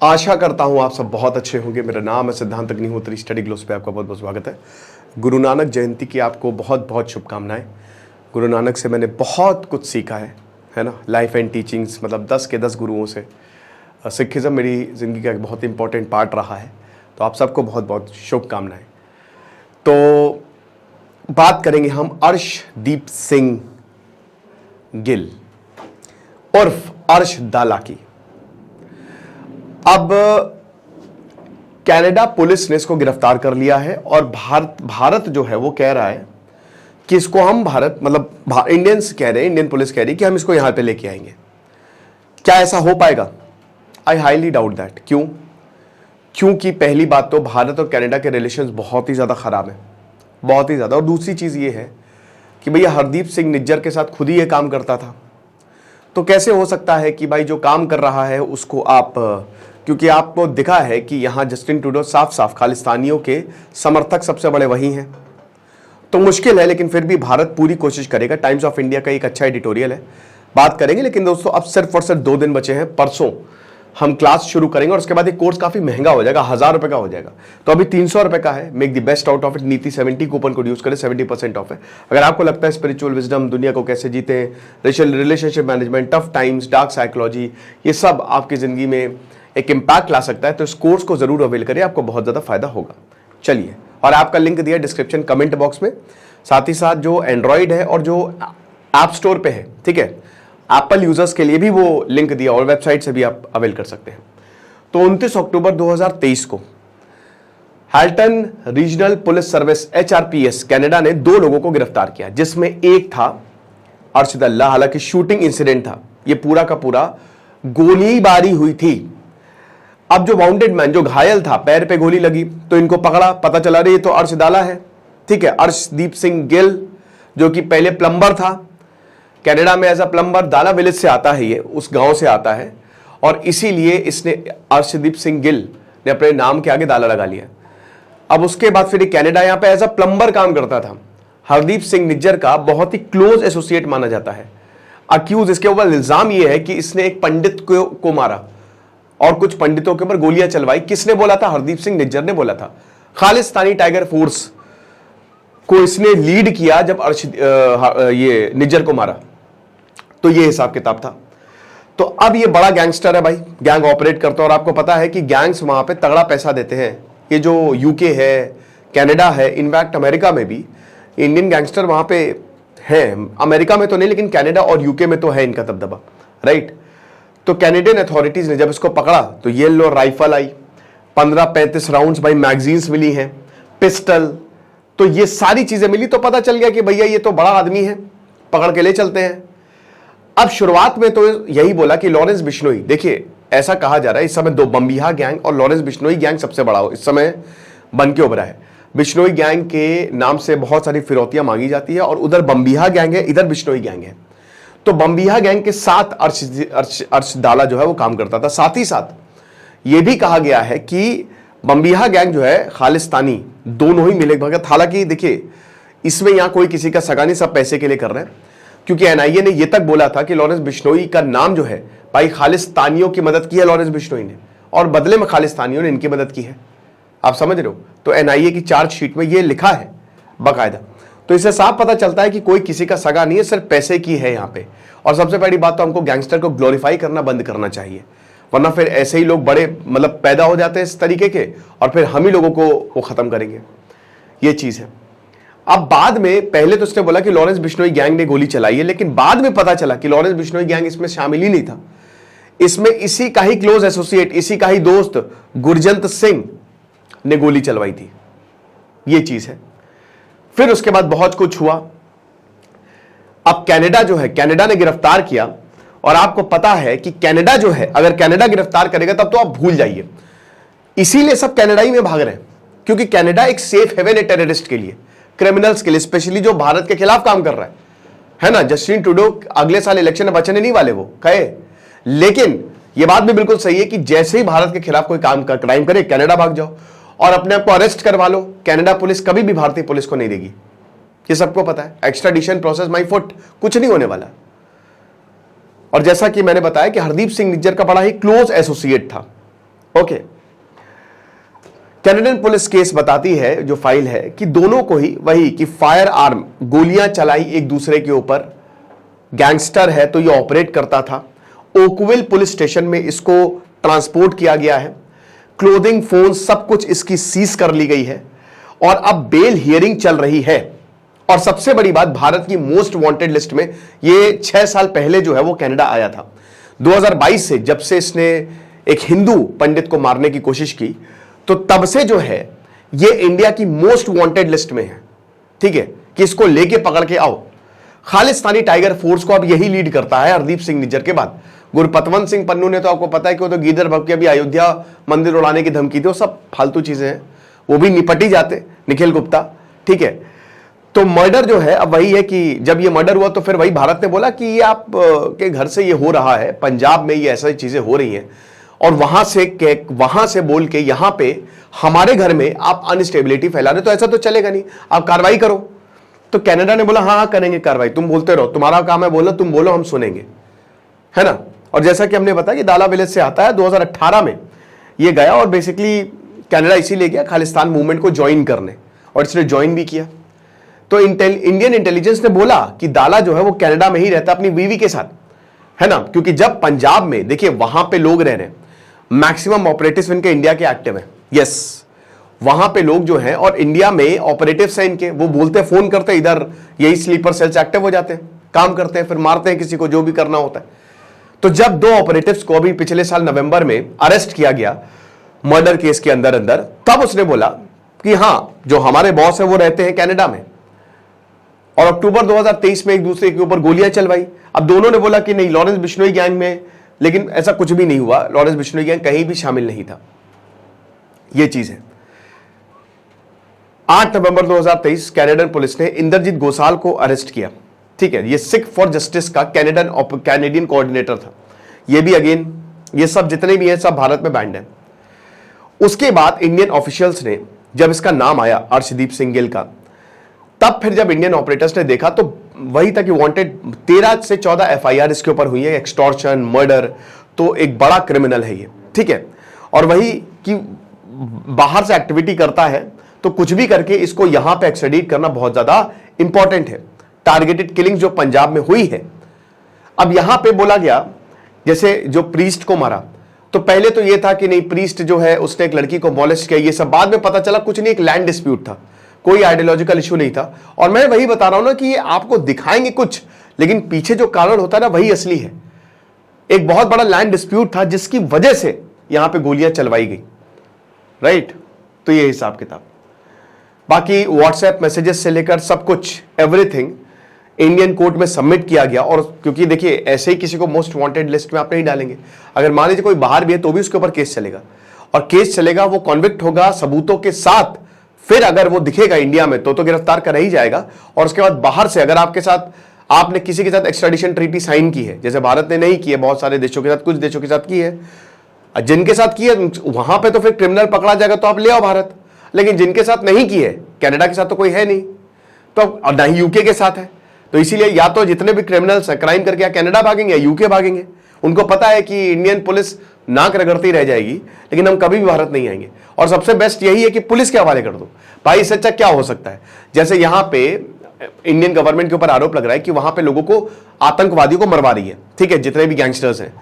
आशा करता हूँ आप सब बहुत अच्छे होंगे। मेरा नाम है सिद्धांत अग्निहोत्री। स्टडी ग्लोस पे आपका बहुत बहुत स्वागत है। गुरु नानक जयंती की आपको बहुत बहुत शुभकामनाएं। गुरु नानक से मैंने बहुत कुछ सीखा है ना। लाइफ एंड टीचिंग्स, मतलब 10 के 10 गुरुओं से। सिखिज़म मेरी ज़िंदगी का एक बहुत इंपॉर्टेंट पार्ट रहा है। तो आप सबको बहुत बहुत शुभकामनाएं। तो बात करेंगे हम अर्शदीप सिंह गिल उर्फ अर्श दाला की। अब कनाडा पुलिस ने इसको गिरफ्तार कर लिया है और भारत जो है वो कह रहा है कि इसको हम इंडियंस कह रहे हैं, इंडियन पुलिस कह रही है कि हम इसको यहां पे लेके आएंगे। क्या ऐसा हो पाएगा? I highly doubt that. क्यों? क्योंकि पहली बात तो भारत और कनाडा के रिलेशंस बहुत ही ज्यादा खराब है, बहुत ही ज्यादा। और दूसरी चीज ये है कि भैया हरदीप सिंह निज्जर के साथ खुद ही ये काम करता था, तो कैसे हो सकता है कि भाई जो काम कर रहा है उसको आप, क्योंकि आपको दिखा है कि यहां जस्टिन ट्रूडो साफ साफ खालिस्तानियों के समर्थक सबसे बड़े वही हैं, तो मुश्किल है। लेकिन फिर भी भारत पूरी कोशिश करेगा। टाइम्स ऑफ इंडिया का एक अच्छा एडिटोरियल है, बात करेंगे। लेकिन दोस्तों अब सिर्फ और सिर्फ 2 दिन बचे हैं। परसों हम क्लास शुरू करेंगे और उसके बाद एक कोर्स काफी महंगा हो जाएगा, 1000 रुपए का हो जाएगा। तो अभी 300 रुपए का है। Make the best out of it. नीति 70 कूपन कोड यूज करें, 70% ऑफ है। अगर आपको लगता है स्पिरिचुअल विजडम, दुनिया को कैसे जीते, relationship management, tough times, dark psychology, ये सब आपकी जिंदगी में एक इम्पैक्ट ला सकता है, तो इस कोर्स को जरूर अवेल करें, आपको बहुत ज्यादा फायदा होगा। चलिए, और आपका लिंक दिया डिस्क्रिप्शन कमेंट बॉक्स में। साथ ही साथ जो एंड्रॉइड है और जो ऐप स्टोर पे है, ठीक है, एप्पल यूजर्स के लिए भी वो लिंक दिया और वेबसाइट से भी आप अवेल कर सकते हैं। तो 29 अक्टूबर 2023 को Halton Regional Police Service HRPS Canada ने 2 लोगों को गिरफ्तार किया, जिसमें एक था अर्शद अल्लाह। हालांकि शूटिंग इंसिडेंट था, ये पूरा का पूरा गोलीबारी हुई थी। अब जो वाउंडेड मैन, जो घायल था, पैर पे गोली लगी, तो इनको पकड़ा, पता चला रही तो अर्श दाला है, ठीक है, अर्शदीप सिंह गिल, जो कि पहले प्लम्बर था कनाडा में एज अ प्लम्बर। दाला विलेज से आता है, ये उस गांव से आता है, और इसीलिए इसने, अर्शदीप सिंह गिल ने अपने नाम के आगे दाला लगा लिया। अब उसके बाद फिर कनाडा यहां पे एज अ प्लम्बर काम करता था। हरदीप सिंह निज्जर का बहुत ही क्लोज एसोसिएट माना जाता है। अक्यूज, इसके ऊपर इल्जाम यह है कि इसने एक पंडित को मारा और कुछ पंडितों के ऊपर गोलियां चलवाई। किसने बोला था? हरदीप सिंह निज्जर ने बोला था। खालिस्तानी टाइगर फोर्स को इसने लीड किया जब ये निज्जर को मारा, तो ये हिसाब किताब था। तो अब ये बड़ा गैंगस्टर है भाई, गैंग ऑपरेट करता है। और आपको पता है कि गैंग्स वहां पे तगड़ा पैसा देते हैं। ये जो यूके है, कनाडा है, इनफैक्ट अमेरिका में भी इंडियन गैंगस्टर वहां पे है। अमेरिका में तो नहीं, लेकिन कनाडा और यूके में तो है इनका दबदबा, राइट। तो कैनेडियन अथॉरिटीज ने जब इसको पकड़ा तो ये लो राइफल आई, 15-35 राउंड्स भाई, मैगजीन्स मिली हैं, पिस्टल, तो ये सारी चीजें मिली। तो पता चल गया कि भैया ये तो बड़ा आदमी है, पकड़ के ले चलते हैं। अब शुरुआत में तो यही बोला कि लॉरेंस बिश्नोई, देखिए ऐसा कहा जा रहा है इस समय 2 बम्बिहा गैंग और लॉरेंस बिश्नोई गैंग सबसे बड़ा हो इस समय बन के उभरा है। बिश्नोई गैंग के नाम से बहुत सारी फिरौतियां मांगी जाती है, और उधर बम्बिहा गैंग है, इधर बिश्नोई गैंग है। तो बम्बिहा गैंग के साथ अर्श दाला जो है वो काम करता था। साथ ही साथ ये भी कहा गया है कि बम्बिहा गैंग जो है खालिस्तानी दोनों ही मिले भगत। हालांकि देखिए इसमें यहां कोई किसी का सगा नहीं, सब पैसे के लिए कर रहे हैं। क्योंकि NIA ने यह तक बोला था कि लॉरेंस बिश्नोई का नाम जो है भाई, खालिस्तानियों की मदद की है लॉरेंस बिश्नोई ने, और बदले में खालिस्तानियों ने इनकी मदद की है। आप समझ रहे हो? तो NIA की चार्जशीट में यह लिखा है बाकायदा। तो इससे साफ पता चलता है कि कोई किसी का सगा नहीं है, सिर्फ पैसे की है यहां पे। और सबसे पहली बात तो हमको गैंगस्टर को ग्लोरीफाई करना बंद करना चाहिए, वरना फिर ऐसे ही लोग बड़े पैदा हो जाते हैं इस तरीके के, और फिर हम ही लोगों को वो खत्म करेंगे। ये चीज है। अब बाद में, पहले तो उसने बोला कि लॉरेंस बिश्नोई गैंग ने गोली चलाई है, लेकिन बाद में पता चला कि लॉरेंस बिश्नोई गैंग इसमें शामिल ही नहीं था। इसमें इसी का ही क्लोज एसोसिएट, इसी का ही दोस्त गुरजंत सिंह ने गोली चलवाई थी। ये चीज है। फिर उसके बाद बहुत कुछ हुआ। अब कनाडा जो है, कनाडा ने गिरफ्तार किया, और आपको पता है कि कनाडा जो है, अगर कनाडा गिरफ्तार करेगा तब तो आप भूल जाइए। इसीलिए सब कनाडा ही में भाग रहे हैं, क्योंकि कनाडा एक सेफ हेवन है टेररिस्ट के लिए, क्रिमिनल्स के लिए, स्पेशली जो भारत के खिलाफ काम कर रहा है ना। जस्टिन ट्रूडो अगले साल इलेक्शन में बचने नहीं वाले, वो कहे। लेकिन यह बात भी बिल्कुल सही है कि जैसे ही भारत के खिलाफ कोई काम का क्राइम करे, कनाडा भाग जाओ और अपने आप को अरेस्ट करवा लो। कनाडा पुलिस कभी भी भारतीय पुलिस को नहीं देगी, ये सबको पता है। एक्स्ट्राडिशन प्रोसेस माई फुट, कुछ नहीं होने वाला। और जैसा कि मैंने बताया कि हरदीप सिंह निज्जर का बड़ा ही क्लोज एसोसिएट था ओके। कैनेडियन पुलिस केस बताती है, जो फाइल है, कि दोनों को ही वही कि फायर आर्म, गोलियां चलाई एक दूसरे के ऊपर, गैंगस्टर है तो ये ऑपरेट करता था। ओकविल पुलिस स्टेशन में इसको ट्रांसपोर्ट किया गया है, क्लोथिंग, फोन, सब कुछ इसकी सीज कर ली गई है और अब बेल हियरिंग चल रही है। और सबसे बड़ी बात, भारत की मोस्ट वांटेड लिस्ट में ये 6 साल पहले जो है वो कनाडा आया था। 2022 से जब से इसने एक हिंदू पंडित को मारने की कोशिश की, तो तब से जो है ये इंडिया की मोस्ट वांटेड लिस्ट में है। ठीक है, कि इसको लेके पकड़ के आओ। खालिस्तानी टाइगर फोर्स को अब यही लीड करता है हरदीप सिंह निज्जर के बाद। गुरपतवंत सिंह पन्नू ने तो आपको पता है कि वो तो गीदड़ भग के अभी अयोध्या मंदिर उड़ाने की धमकी थी, वो सब फालतू चीजें हैं, वो भी निपट ही जाते। निखिल गुप्ता, ठीक है। तो मर्डर जो है अब वही है कि जब ये मर्डर हुआ तो फिर वही भारत ने बोला कि ये आप के घर से ये हो रहा है, पंजाब में ये ऐसी चीजें हो रही हैं, और वहां से बोल के यहां पे हमारे घर में आप अनस्टेबिलिटी फैला रहे, तो ऐसा तो चलेगा नहीं, आप कार्रवाई करो। तो कनाडा ने बोला हाँ हाँ करेंगे कार्रवाई, तुम बोलते रहो, तुम्हारा काम है बोलना, तुम बोलो हम सुनेंगे, है ना। और जैसा कि हमने बताया कि दाला विलेज से आता है, 2018 में ये गया और बेसिकली कनाडा इसीलिए गया खालिस्तान मूवमेंट को ज्वाइन करने, और इसने ज्वाइन भी किया। तो इंडियन इंटेलिजेंस ने बोला कि दाला जो है वो कनाडा में ही रहता अपनी बीवी के साथ, है ना, क्योंकि जब पंजाब में देखिए वहां पे लोग रह रहे हैं, मैक्सिमम ऑपरेटिव्स इनके इंडिया के एक्टिव हैं, यस, वहां पे लोग जो हैं और इंडिया में ऑपरेटिव्स हैं इनके, वो बोलते फोन करते इधर, यही स्लीपर सेल्स एक्टिव हो जाते हैं, काम करते हैं, फिर मारते हैं किसी को, जो भी करना होता है। तो जब 2 ऑपरेटिव्स को अभी पिछले साल नवंबर में अरेस्ट किया गया मर्डर केस के अंदर, तब उसने बोला कि हां जो हमारे बॉस है वो रहते हैं कनाडा में, और अक्टूबर 2023 में एक दूसरे के ऊपर गोलियां चलवाई। अब दोनों ने बोला कि नहीं लॉरेंस बिश्नोई गैंग में, लेकिन ऐसा कुछ भी नहीं हुआ, लॉरेंस बिश्नोई गैंग कहीं भी शामिल नहीं था। यह चीज है। 8 नवंबर 2023 कैनेडियन पुलिस ने इंद्रजीत गोसाल को अरेस्ट किया। ठीक है, ये सिख फॉर जस्टिस का कैनेडियन कोऑर्डिनेटर था। ये भी अगेन, ये सब जितने भी हैं सब भारत में बैंड है। उसके बाद इंडियन ऑफिशियल्स ने जब इसका नाम आया अर्शदीप सिंह गिल का, तब फिर जब इंडियन ऑपरेटर्स ने देखा तो वही था कि वांटेड 13 से 14 एफआईआर इसके ऊपर हुई है, एक्सटॉर्शन, मर्डर, तो एक बड़ा क्रिमिनल है ये। ठीक है, और वही कि बाहर से एक्टिविटी करता है, तो कुछ भी करके इसको यहां पे एक्सट्राडिट करना बहुत ज्यादा इंपॉर्टेंट है। टारगेटेड किलिंग जो पंजाब में हुई है, अब यहां पे बोला गया जैसे जो प्रीस्ट को मारा, तो पहले तो ये था कि नहीं प्रीस्ट जो है उसने एक लड़की को मॉलेस्ट किया, ये सब बाद में पता चला कुछ नहीं, एक लैंड डिस्प्यूट था, कोई आइडियोलॉजिकल इशू नहीं था। और मैं वही बता रहा हूं ना कि ये आपको दिखाएंगे कुछ, लेकिन पीछे जो कारण होता है ना वही असली है। एक बहुत बड़ा लैंड डिस्प्यूट था जिसकी वजह से यहां पे गोलियां चलवाई गई, राइट। तो ये हिसाब किताब, बाकी व्हाट्सएप मैसेजेस से लेकर सब कुछ एवरीथिंग इंडियन कोर्ट में सबमिट किया गया। और क्योंकि देखिए ऐसे ही किसी को मोस्ट वांटेड लिस्ट में आप नहीं डालेंगे, अगर मान लीजिए कोई बाहर भी है तो भी उसके ऊपर केस चलेगा, और केस चलेगा, वो कॉन्विक्ट होगा सबूतों के साथ, फिर अगर वो दिखेगा इंडिया में तो गिरफ्तार कर ही जाएगा। और उसके बाद बाहर से अगर आपके साथ, आपने किसी के साथ एक्स्ट्राडिशन ट्रीटी साइन की है, जैसे भारत ने नहीं की है, बहुत सारे देशों के साथ, कुछ देशों के साथ की है, जिनके साथ की है वहां पे तो फिर क्रिमिनल पकड़ा जाएगा तो आप ले आओ भारत, लेकिन जिनके साथ नहीं की है, कनाडा के साथ तो कोई है नहीं, तो ना ही यूके के साथ है, तो इसीलिए या तो जितने भी क्रिमिनल्स हैं क्राइम करके या कनाडा भागेंगे या यूके भागेंगे। उनको पता है कि इंडियन पुलिस नाक रगड़ती रह जाएगी, लेकिन हम कभी भी भारत नहीं आएंगे। और सबसे बेस्ट यही है कि पुलिस के हवाले कर दो भाई, इससे अच्छा क्या हो सकता है। जैसे यहां पे इंडियन गवर्नमेंट के ऊपर आरोप लग रहा है कि वहां पे लोगों को, आतंकवादियों को मरवा रही है, ठीक है, जितने भी गैंगस्टर्स हैं,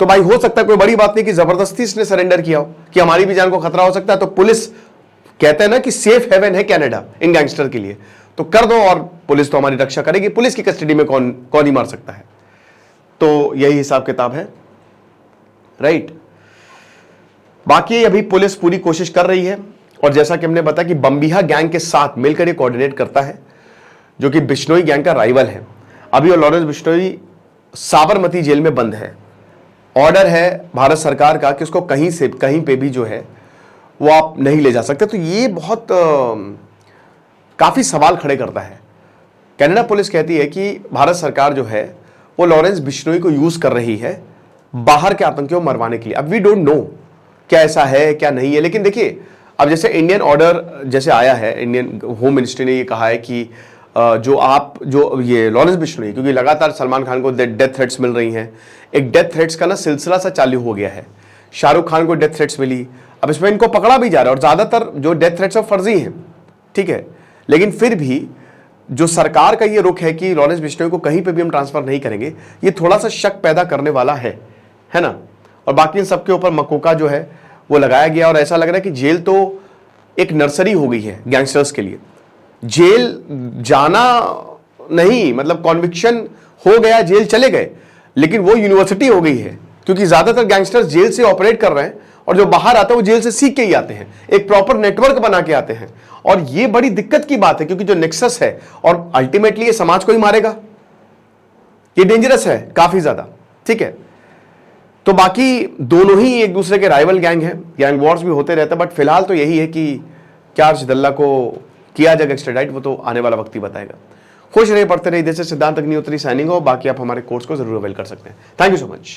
तो भाई हो सकता है कोई बड़ी बात नहीं कि जबरदस्ती इसने सरेंडर किया हो, कि हमारी भी जान को खतरा हो सकता है, तो पुलिस कहते हैं ना कि सेफ हेवन है कनाडा इन गैंगस्टर के लिए, तो कर दो और पुलिस तो हमारी रक्षा करेगी। पुलिस की कस्टडी में कौन ही मार सकता है। तो यही हिसाब किताब है, राइट। बाकी अभी पुलिस पूरी कोशिश कर रही है, और जैसा कि हमने बताया कि बम्बिहा गैंग के साथ मिलकर ये कोऑर्डिनेट करता है, जो कि बिश्नोई गैंग का राइवल है। अभी और लॉरेंस बिश्नोई साबरमती जेल में बंद है। ऑर्डर है भारत सरकार का कि उसको कहीं से कहीं पे भी जो है वो आप नहीं ले जा सकते। तो ये बहुत काफी सवाल खड़े करता है। कनाडा पुलिस कहती है कि भारत सरकार जो है वो लॉरेंस बिश्नोई को यूज कर रही है बाहर के आतंकियों को मरवाने के लिए। अब वी डोंट नो क्या ऐसा है क्या नहीं है, लेकिन देखिए अब जैसे इंडियन ऑर्डर जैसे आया है, इंडियन होम मिनिस्ट्री ने ये कहा है कि जो ये लॉरेंस बिश्नोई, क्योंकि लगातार सलमान खान को डेथ थ्रेट्स मिल रही हैं, एक डेथ थ्रेट्स का ना सिलसिला सा चालू हो गया है। शाहरुख खान को डेथ थ्रेट्स मिली, अब इसमें इनको पकड़ा भी जा रहा है और ज़्यादातर जो डेथ थ्रेट्स हैं फर्जी हैं, ठीक है। लेकिन फिर भी जो सरकार का ये रुख है कि लॉरेंस बिश्नोई को कहीं पे भी हम ट्रांसफर नहीं करेंगे, ये थोड़ा सा शक पैदा करने वाला है ना। और बाकी इन सबके ऊपर मकोका जो है वो लगाया गया और ऐसा लग रहा है कि जेल तो एक नर्सरी हो गई है गैंगस्टर्स के लिए। जेल जाना नहीं, मतलब कॉन्विक्शन हो गया, जेल चले गए, लेकिन वो यूनिवर्सिटी हो गई है, क्योंकि ज्यादातर गैंगस्टर्स जेल से ऑपरेट कर रहे हैं और जो बाहर आते हैं वो जेल से सीख के ही आते हैं, एक प्रॉपर नेटवर्क बना के आते हैं। और ये बड़ी दिक्कत की बात है, क्योंकि जो नेक्सस है और अल्टीमेटली ये समाज को ही मारेगा, ये डेंजरस है काफी ज्यादा, ठीक है। तो बाकी दोनों ही एक दूसरे के राइवल गैंग हैं, गैंग वॉर्स भी होते रहते हैं, बट फिलहाल तो यही है कि क्या अर्शदुल्ला को किया जाएगा एक्स्ट्राडाइट, वो तो आने वाला वक्त ही बताएगा। खुश रहिए, पढ़ते रहिए। जैसे सिद्धांत अग्निहोत्री साइनिंग हो। बाकी आप हमारे कोर्स को जरूर अवेल कर सकते हैं। Thank you so much.